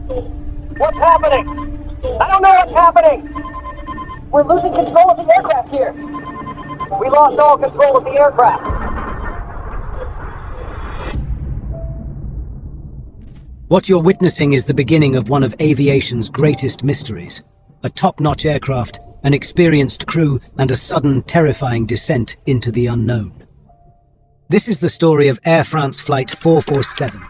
What's happening? I don't know what's happening! We're losing control of the aircraft here! We lost all control of the aircraft! What you're witnessing is the beginning of one of aviation's greatest mysteries. A top-notch aircraft, an experienced crew, and a sudden, terrifying descent into the unknown. This is the story of Air France Flight 447.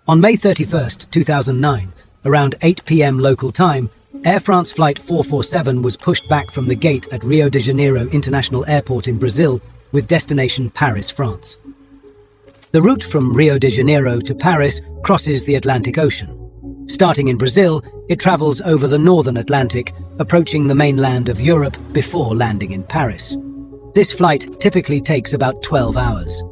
On May 31st, 2009, around 8 p.m. local time, Air France Flight 447 was pushed back from the gate at Rio de Janeiro International Airport in Brazil, with destination Paris, France. The route from Rio de Janeiro to Paris crosses the Atlantic Ocean. Starting in Brazil, it travels over the northern Atlantic, approaching the mainland of Europe before landing in Paris. This flight typically takes about 12 hours.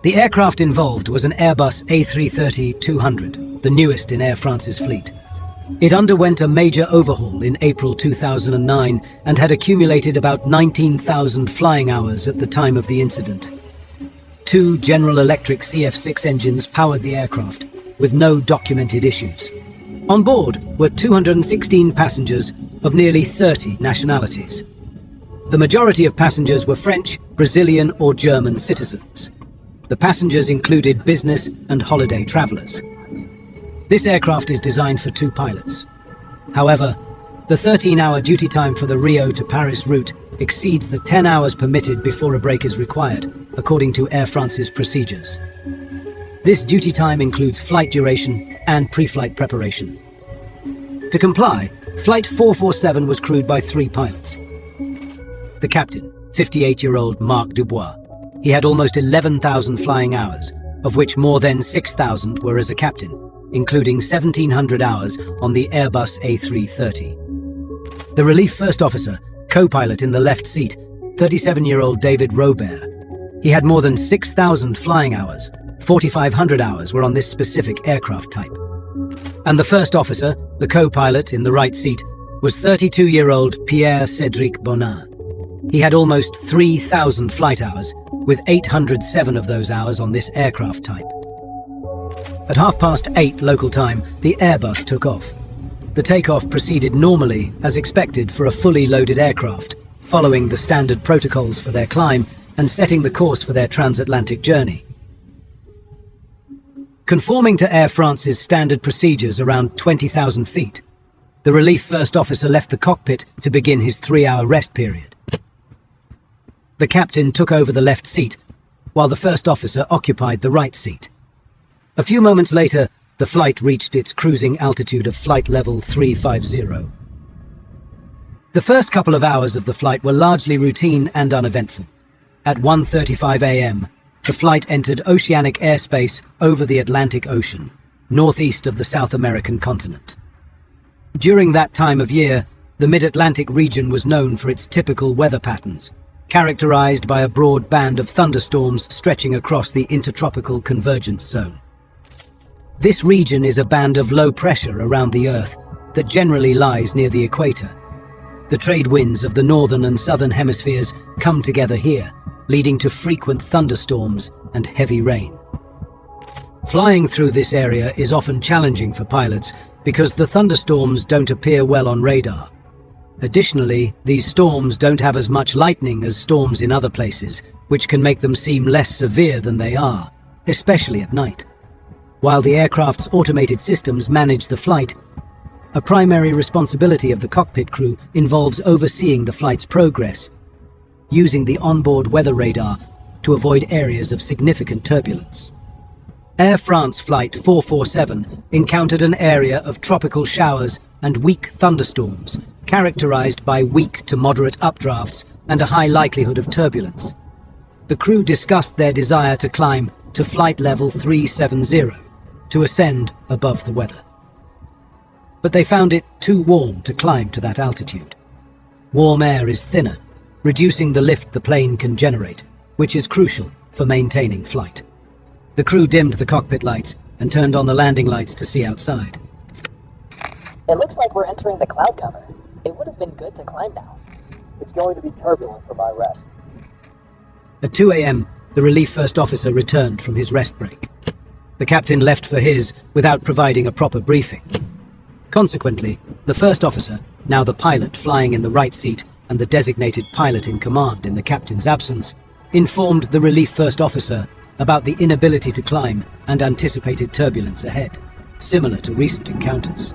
The aircraft involved was an Airbus A330-200, the newest in Air France's fleet. It underwent a major overhaul in April 2009 and had accumulated about 19,000 flying hours at the time of the incident. 2 General Electric CF6 engines powered the aircraft, with no documented issues. On board were 216 passengers of nearly 30 nationalities. The majority of passengers were French, Brazilian, or German citizens. The passengers included business and holiday travelers. This aircraft is designed for 2 pilots. However, the 13-hour duty time for the Rio to Paris route exceeds the 10 hours permitted before a break is required, according to Air France's procedures. This duty time includes flight duration and pre-flight preparation. To comply, Flight 447 was crewed by 3 pilots. The captain, 58-year-old Marc Dubois. He had almost 11,000 flying hours, of which more than 6,000 were as a captain, including 1,700 hours on the Airbus A330. The relief first officer, co-pilot in the left seat, 37-year-old David Robert. He had more than 6,000 flying hours, 4,500 hours were on this specific aircraft type. And the first officer, the co-pilot in the right seat, was 32-year-old Pierre-Cédric Bonin. He had almost 3,000 flight hours, with 807 of those hours on this aircraft type. At 8:30 local time, the Airbus took off. The takeoff proceeded normally, as expected for a fully loaded aircraft, following the standard protocols for their climb and setting the course for their transatlantic journey. Conforming to Air France's standard procedures around 20,000 feet, the relief first officer left the cockpit to begin his 3-hour rest period. The captain took over the left seat, while the first officer occupied the right seat. A few moments later, the flight reached its cruising altitude of flight level 350. The first couple of hours of the flight were largely routine and uneventful. At 1:35 a.m., the flight entered oceanic airspace over the Atlantic Ocean, northeast of the South American continent. During that time of year, the mid-Atlantic region was known for its typical weather patterns, characterized by a broad band of thunderstorms stretching across the Intertropical Convergence zone. This region is a band of low pressure around the Earth that generally lies near the equator. The trade winds of the northern and southern hemispheres come together here, leading to frequent thunderstorms and heavy rain. Flying through this area is often challenging for pilots because the thunderstorms don't appear well on radar. Additionally, these storms don't have as much lightning as storms in other places, which can make them seem less severe than they are, especially at night. While the aircraft's automated systems manage the flight, a primary responsibility of the cockpit crew involves overseeing the flight's progress, using the onboard weather radar to avoid areas of significant turbulence. Air France Flight 447 encountered an area of tropical showers and weak thunderstorms, characterized by weak to moderate updrafts and a high likelihood of turbulence. The crew discussed their desire to climb to flight level 370 to ascend above the weather. But they found it too warm to climb to that altitude. Warm air is thinner, reducing the lift the plane can generate, which is crucial for maintaining flight. The crew dimmed the cockpit lights and turned on the landing lights to see outside. It looks like we're entering the cloud cover. It would have been good to climb now. It's going to be turbulent for my rest. At 2 a.m., the relief first officer returned from his rest break. The captain left for his without providing a proper briefing. Consequently, the first officer, now the pilot flying in the right seat and the designated pilot in command in the captain's absence, informed the relief first officer about the inability to climb and anticipated turbulence ahead, similar to recent encounters.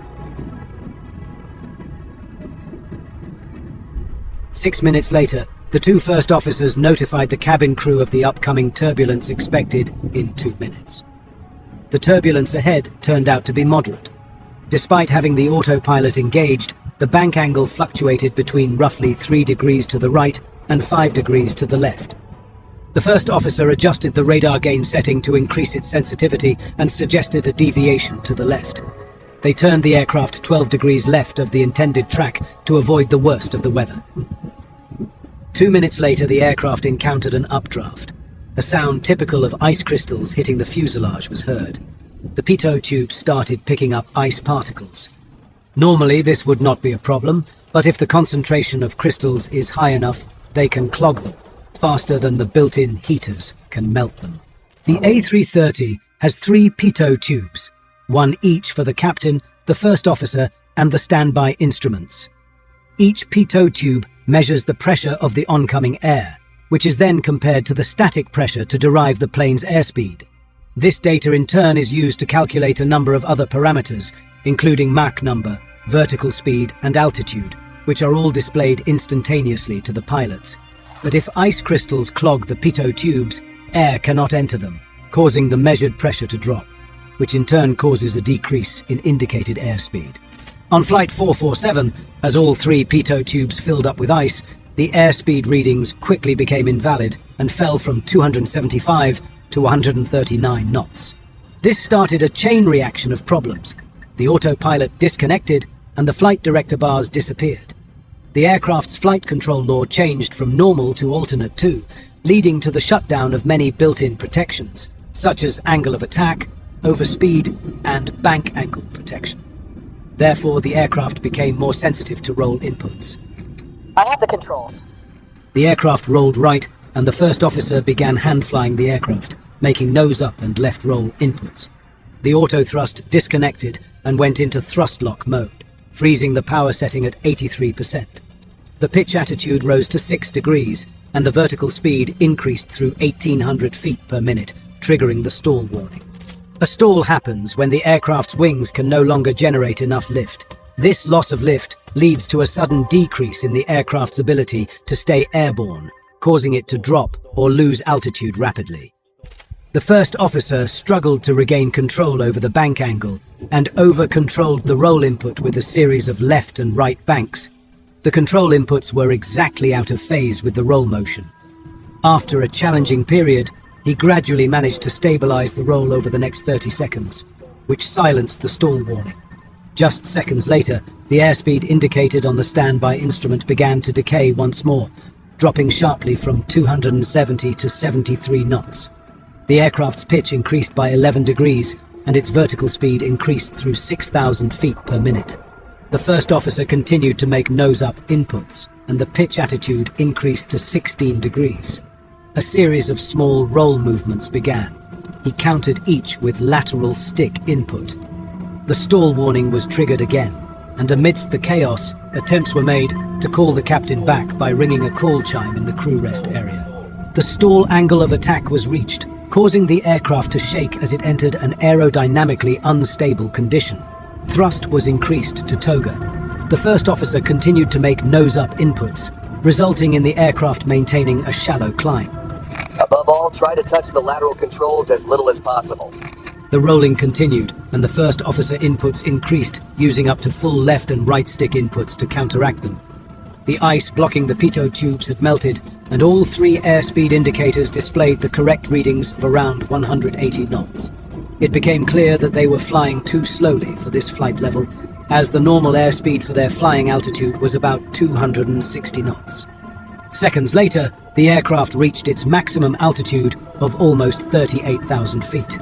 6 minutes later, the two first officers notified the cabin crew of the upcoming turbulence expected in 2 minutes. The turbulence ahead turned out to be moderate. Despite having the autopilot engaged, the bank angle fluctuated between roughly 3 degrees to the right and 5 degrees to the left. The first officer adjusted the radar gain setting to increase its sensitivity and suggested a deviation to the left. They turned the aircraft 12 degrees left of the intended track to avoid the worst of the weather. 2 minutes later, the aircraft encountered an updraft. A sound typical of ice crystals hitting the fuselage was heard. The pitot tube started picking up ice particles. Normally, this would not be a problem, but if the concentration of crystals is high enough, they can clog them, faster than the built-in heaters can melt them. The A330 has 3 pitot tubes, one each for the captain, the first officer, and the standby instruments. Each pitot tube measures the pressure of the oncoming air, which is then compared to the static pressure to derive the plane's airspeed. This data in turn is used to calculate a number of other parameters, including Mach number, vertical speed, and altitude, which are all displayed instantaneously to the pilots. But if ice crystals clog the pitot tubes, air cannot enter them, causing the measured pressure to drop, which in turn causes a decrease in indicated airspeed. On Flight 447, as all 3 pitot tubes filled up with ice, the airspeed readings quickly became invalid and fell from 275 to 139 knots. This started a chain reaction of problems. The autopilot disconnected and the flight director bars disappeared. The aircraft's flight control law changed from normal to alternate 2, leading to the shutdown of many built-in protections, such as angle of attack, overspeed, and bank angle protection. Therefore, the aircraft became more sensitive to roll inputs. I have the controls. The aircraft rolled right, and the first officer began hand-flying the aircraft, making nose-up and left-roll inputs. The autothrust disconnected and went into thrust-lock mode, freezing the power setting at 83%. The pitch attitude rose to 6 degrees, and the vertical speed increased through 1,800 feet per minute, triggering the stall warning. A stall happens when the aircraft's wings can no longer generate enough lift. This loss of lift leads to a sudden decrease in the aircraft's ability to stay airborne, causing it to drop or lose altitude rapidly. The first officer struggled to regain control over the bank angle and over-controlled the roll input with a series of left and right banks. The control inputs were exactly out of phase with the roll motion. After a challenging period, he gradually managed to stabilize the roll over the next 30 seconds, which silenced the stall warning. Just seconds later, the airspeed indicated on the standby instrument began to decay once more, dropping sharply from 270 to 73 knots. The aircraft's pitch increased by 11 degrees, and its vertical speed increased through 6,000 feet per minute. The first officer continued to make nose-up inputs, and the pitch attitude increased to 16 degrees. A series of small roll movements began. He countered each with lateral stick input. The stall warning was triggered again, and amidst the chaos, attempts were made to call the captain back by ringing a call chime in the crew rest area. The stall angle of attack was reached, causing the aircraft to shake as it entered an aerodynamically unstable condition. Thrust was increased to toga. The first officer continued to make nose-up inputs, resulting in the aircraft maintaining a shallow climb. Above all, try to touch the lateral controls as little as possible. The rolling continued, and the first officer inputs increased, using up to full left and right stick inputs to counteract them. The ice blocking the pitot tubes had melted, and all 3 airspeed indicators displayed the correct readings of around 180 knots. It became clear that they were flying too slowly for this flight level, as the normal airspeed for their flying altitude was about 260 knots. Seconds later, the aircraft reached its maximum altitude of almost 38,000 feet.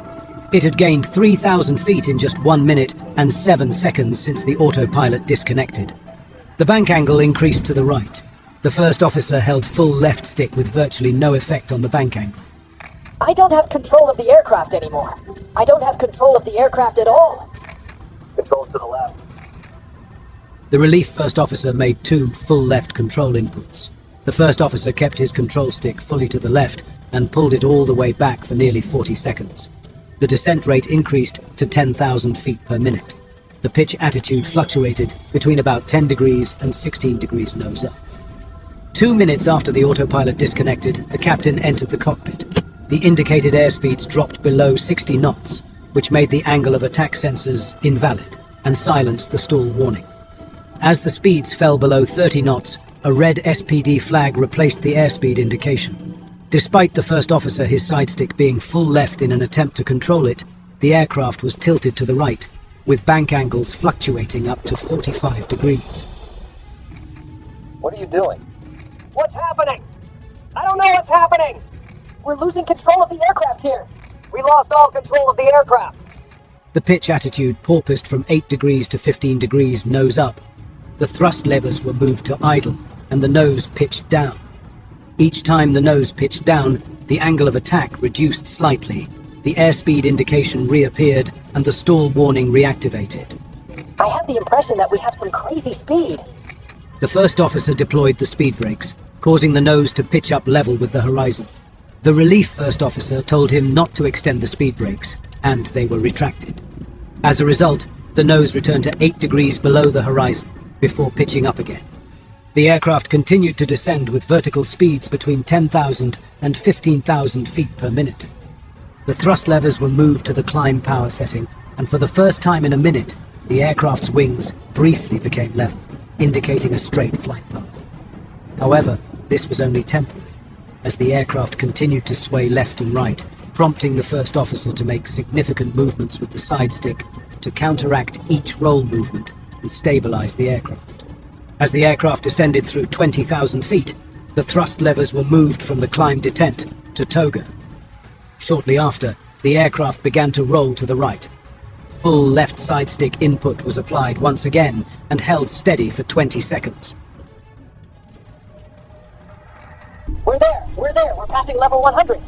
It had gained 3,000 feet in just 1 minute and 7 seconds since the autopilot disconnected. The bank angle increased to the right. The first officer held full left stick with virtually no effect on the bank angle. I don't have control of the aircraft anymore. I don't have control of the aircraft at all. Controls to the left. The relief first officer made 2 full left control inputs. The first officer kept his control stick fully to the left and pulled it all the way back for nearly 40 seconds. The descent rate increased to 10,000 feet per minute. The pitch attitude fluctuated between about 10 degrees and 16 degrees nose up. 2 minutes after the autopilot disconnected, the captain entered the cockpit. The indicated airspeeds dropped below 60 knots, which made the angle of attack sensors invalid and silenced the stall warning. As the speeds fell below 30 knots, a red SPD flag replaced the airspeed indication. Despite the first officer his sidestick being full left in an attempt to control it, the aircraft was tilted to the right, with bank angles fluctuating up to 45 degrees. What are you doing? What's happening? I don't know what's happening! We're losing control of the aircraft here! We lost all control of the aircraft! The pitch attitude porpoised from 8 degrees to 15 degrees nose up. The thrust levers were moved to idle, and the nose pitched down. Each time the nose pitched down, the angle of attack reduced slightly, the airspeed indication reappeared, and the stall warning reactivated. I have the impression that we have some crazy speed. The first officer deployed the speed brakes, causing the nose to pitch up level with the horizon. The relief first officer told him not to extend the speed brakes, and they were retracted. As a result, the nose returned to 8 degrees below the horizon, before pitching up again. The aircraft continued to descend with vertical speeds between 10,000 and 15,000 feet per minute. The thrust levers were moved to the climb power setting, and for the first time in a minute, the aircraft's wings briefly became level, indicating a straight flight path. However, this was only temporary, as the aircraft continued to sway left and right, prompting the first officer to make significant movements with the side stick to counteract each roll movement and stabilize the aircraft. As the aircraft descended through 20,000 feet, the thrust levers were moved from the climb detent to toga. Shortly after, the aircraft began to roll to the right. Full left side stick input was applied once again and held steady for 20 seconds. We're there! We're passing level 100!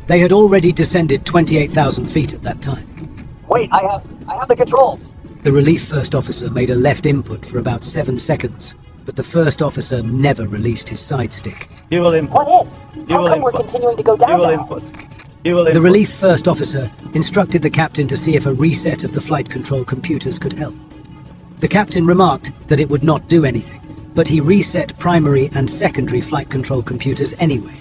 They had already descended 28,000 feet at that time. Wait, I have the controls! The relief first officer made a left input for about 7 seconds, but the first officer never released his side stick. You will input. What is? You How will come we're input. continuing to go down You will now? input. You will The input. relief first officer instructed the captain to see if a reset of the flight control computers could help. The captain remarked that it would not do anything, but he reset primary and secondary flight control computers anyway.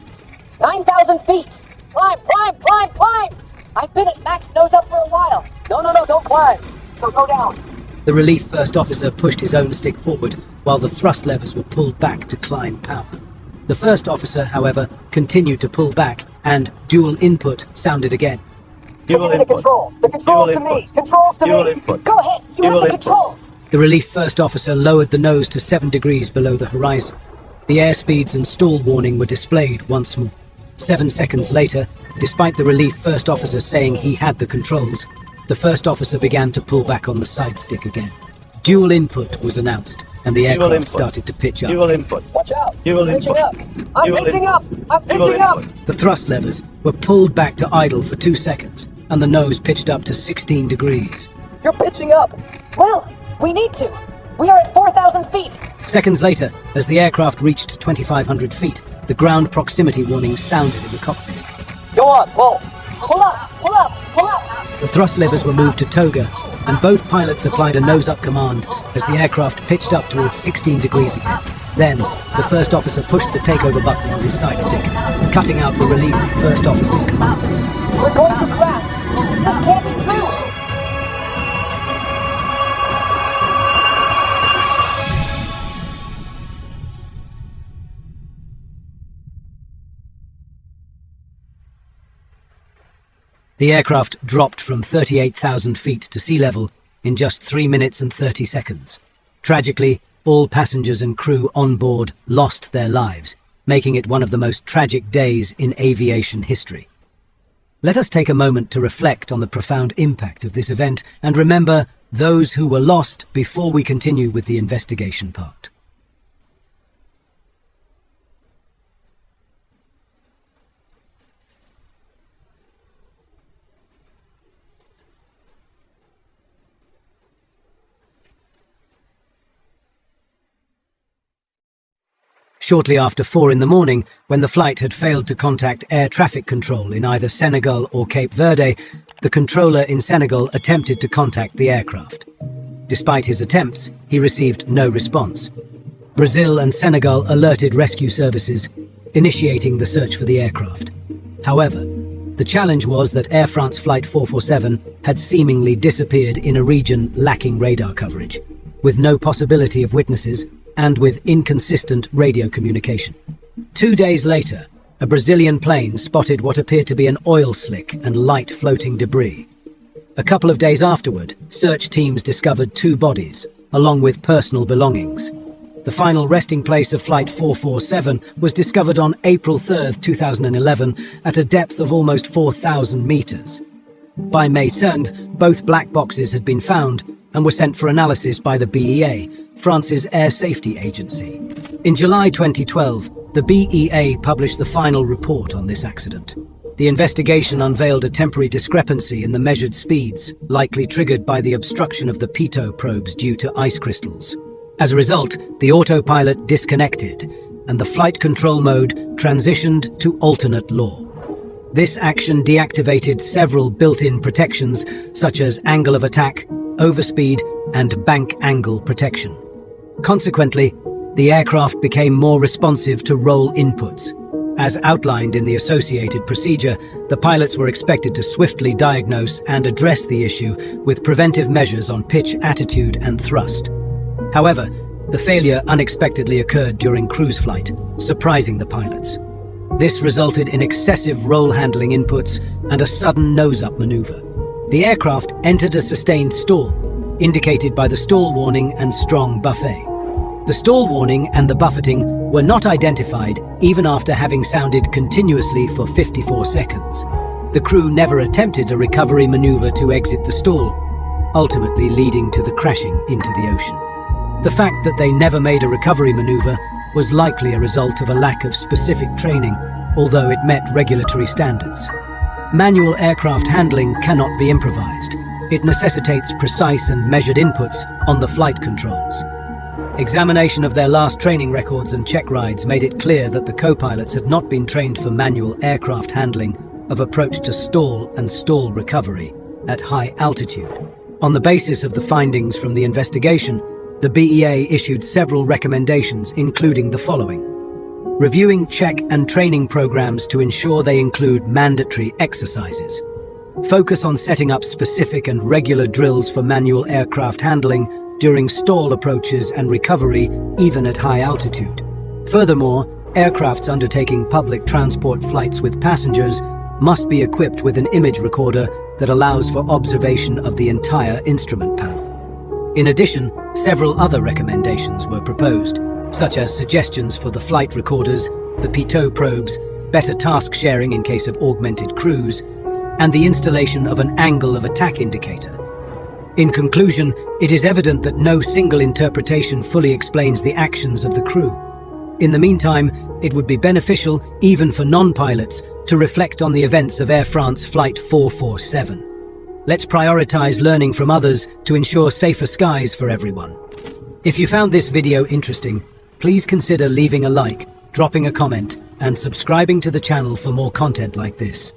9,000 feet! Climb, climb, climb, climb! I've been at max nose up for a while. No, don't climb. So go down. The relief first officer pushed his own stick forward while the thrust levers were pulled back to climb power. The first officer, however, continued to pull back, and dual input sounded again. You will Give me the input. controls. The controls You to will me. input. Controls to You me. will input. Go ahead. You You have will the input. controls. The relief first officer lowered the nose to 7 degrees below the horizon. The airspeeds and stall warning were displayed once more. 7 seconds later, despite the relief first officer saying he had the controls, the first officer began to pull back on the side stick again. Dual input was announced, and the You will aircraft input. started to pitch up. You will input. Watch out. You will Pitching input. up. I'm You will pitching input. up. I'm You will pitching up. input. The thrust levers were pulled back to idle for 2 seconds, and the nose pitched up to 16 degrees. You're pitching up. Well, we need to. We are at 4,000 feet. Seconds later, as the aircraft reached 2,500 feet, the ground proximity warning sounded in the cockpit. Go on, pull. Pull up, pull up, pull up. The thrust levers were moved to toga, and both pilots applied a nose-up command as the aircraft pitched up towards 16 degrees again. Then, the first officer pushed the takeover button on his side stick, cutting out the relief first officer's commands. We're going to crash. This can't be true. The aircraft dropped from 38,000 feet to sea level in just 3 minutes and 30 seconds. Tragically, all passengers and crew on board lost their lives, making it one of the most tragic days in aviation history. Let us take a moment to reflect on the profound impact of this event and remember those who were lost before we continue with the investigation part. Shortly after 4 in the morning, when the flight had failed to contact air traffic control in either Senegal or Cape Verde, the controller in Senegal attempted to contact the aircraft. Despite his attempts, he received no response. Brazil and Senegal alerted rescue services, initiating the search for the aircraft. However, the challenge was that Air France Flight 447 had seemingly disappeared in a region lacking radar coverage, with no possibility of witnesses and with inconsistent radio communication. 2 days later, a Brazilian plane spotted what appeared to be an oil slick and light floating debris. A couple of days afterward, search teams discovered 2 bodies, along with personal belongings. The final resting place of Flight 447 was discovered on April 3, 2011, at a depth of almost 4,000 meters. By May 7th, both black boxes had been found and were sent for analysis by the BEA, France's air safety agency. In July 2012, the BEA published the final report on this accident. The investigation unveiled a temporary discrepancy in the measured speeds, likely triggered by the obstruction of the Pitot probes due to ice crystals. As a result, the autopilot disconnected, and the flight control mode transitioned to alternate law. This action deactivated several built-in protections, such as angle of attack, overspeed, and bank angle protection. Consequently, the aircraft became more responsive to roll inputs. As outlined in the associated procedure, the pilots were expected to swiftly diagnose and address the issue with preventive measures on pitch, attitude, and thrust. However, the failure unexpectedly occurred during cruise flight, surprising the pilots. This resulted in excessive roll handling inputs and a sudden nose-up maneuver. The aircraft entered a sustained stall, indicated by the stall warning and strong buffet. The stall warning and the buffeting were not identified even after having sounded continuously for 54 seconds. The crew never attempted a recovery maneuver to exit the stall, ultimately leading to the crashing into the ocean. The fact that they never made a recovery maneuver was likely a result of a lack of specific training, although it met regulatory standards. Manual aircraft handling cannot be improvised. It necessitates precise and measured inputs on the flight controls. Examination of their last training records and check rides made it clear that the co-pilots had not been trained for manual aircraft handling of approach to stall and stall recovery at high altitude. On the basis of the findings from the investigation, the BEA issued several recommendations, including the following: reviewing check and training programs to ensure they include mandatory exercises. Focus on setting up specific and regular drills for manual aircraft handling during stall approaches and recovery, even at high altitude. Furthermore, aircrafts undertaking public transport flights with passengers must be equipped with an image recorder that allows for observation of the entire instrument panel. In addition, several other recommendations were proposed, such as suggestions for the flight recorders, the Pitot probes, better task sharing in case of augmented crews, and the installation of an angle of attack indicator. In conclusion, it is evident that no single interpretation fully explains the actions of the crew. In the meantime, it would be beneficial, even for non-pilots, to reflect on the events of Air France Flight 447. Let's prioritize learning from others to ensure safer skies for everyone. If you found this video interesting, please consider leaving a like, dropping a comment, and subscribing to the channel for more content like this.